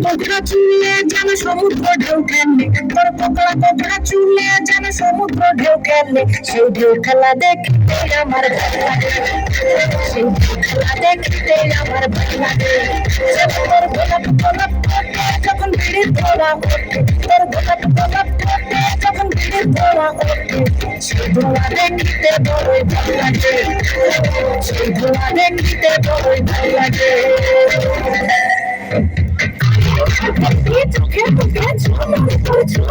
কোকড়া চুলে যেন সমুদ্র ঢেউ খেলে, তোর কোকড়া কোকড়া চুলে যেন সমুদ্র ঢেউ খেলে। সেই ঢেউ খেলা দেখতে আমার ভালো লাগে, সেই ঢেউ খেলা দেখতে আমার ভালো লাগে। তোর গোলাপ গোলাপ ঠোঁটে যখন বিড়ির ধোঁয়া ওঠে, তোর গোলাপ গোলাপ ঠোঁটে যখন বিড়ির ধোঁয়া ওঠে, সেই ধোঁয়া দেখতে বড়ই ভালো লাগে, সেই ধোঁয়া দেখতে বড়ই ভালো লাগে। চোখে মুখে ঝলমল করছো,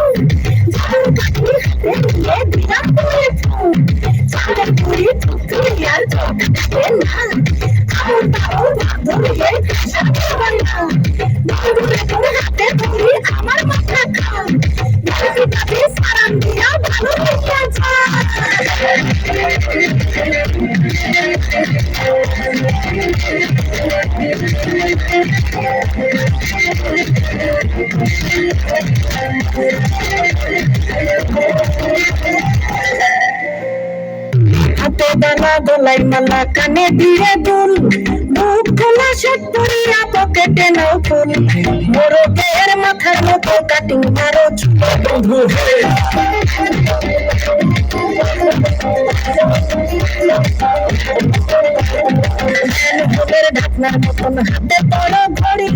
ঝাল কাঠি হাতে নিয়ে দিলাম তোরে ফুল। চালের পুরি টুকটুকি আর চোখে না, খাও তাও ধরিয়ে কাঁসা খাবার না। দৌড়ে তোর হাতে ধরি আমার মাথা খা, দাবি দাবি সারান দিয়া ভালো হইয়া যা। হাতে ডালা গলায় মালা কানে দিয়ে দুল, বুক খোলা শার্ট পরিয়া পকেটে নাও ফুল। মোরগের মাথার মতো কাটিং মারো চুল বন্ধু হে। ঢাকনার মতন হাতে বড় ঘড়ি,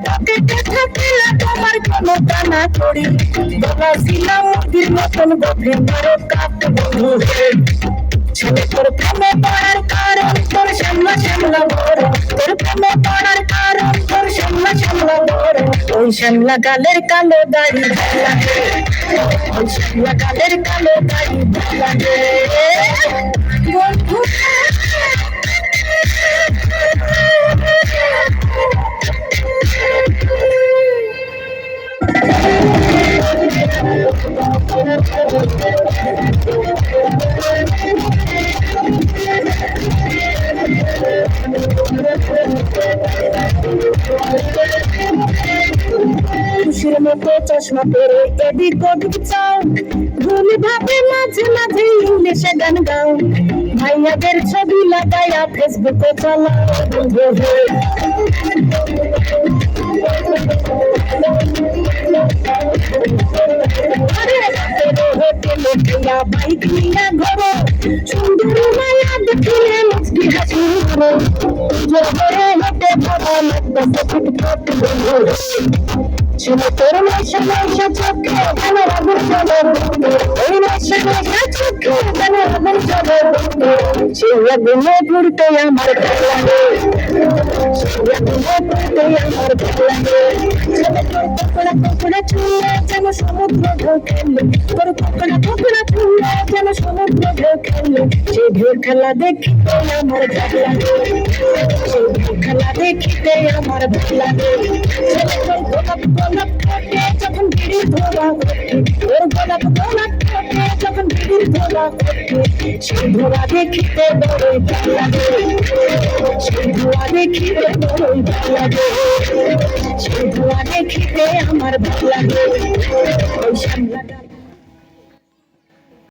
পকেটে থাকে না তোমার কোনো টানা করি। গলা ছিল মুরগির মতন গভে মারো কাপ বন্ধু হে। ছেলে তোর প্রেমে পড়ার কারণ তোর শ্যামলা শ্যামলা বড়, তোর প্রেমে পড়ার কারণ তোর শ্যামলা শ্যামলা বড়। ওই শ্যামলা গালের কালো দাড়ি ভালো লাগে, ওই শ্যামলা গালের কালো দাড়ি ভালো লাগে বন্ধু। খুশির মতো চশমা পরে এদিক ওদিক চাও, ভুল ভাবে মাঝে মাঝে ইংলিশে গান গাও। ভাইয়াদের ছবি লাগাইয়া ফেসবুকে চালাও বন্ধু হে। হোটেলে গিয়া বাইক নিয়া ঘোরো, সুন্দর মায়া দেখিলে মুচকি হাসি মারো। জোরে হেঁটে ঘোরো লাগতেছে ফুটফুট বন্ধু। ছেলে তোর নেশা নেশা চোখে যেন আগুন জ্বলে, ওই নেশা নেশা চোখে যেন আগুন জ্বলে। সে আগুনে ঘুরতে আমার ভালো লাগে, সে আগুনে ঘুরতে আমার ভালো লাগে। ছেলে তোর কোকড়া কোকড়া চুলে যেন সমুদ্র ঢেউ খেলে, তোর কোকড়া কোকড়া চুলে যেন সমুদ্র ঢেউ খেলে। সেই ঢেউ খেলা দেখতে আমার ভালো লাগে, সেই ঢেউ খেলা দেখতে আমার ভালো লাগে। ছেলে তোর গোলাপ গোলাপ ঠোঁটে যখন বিড়ির ধোঁয়া ওঠে, তোর গোলাপ গোলাপ ঠোঁটে যখন বিড়ির ধোঁয়া ওঠে, সেই ধোঁয়া দেখতে বড়ই ভালো লাগে, সেই ধোঁয়া দেখতে বড়ই ভালো লাগে, সেই ধোঁয়া দেখতে আমার ভালো লাগে।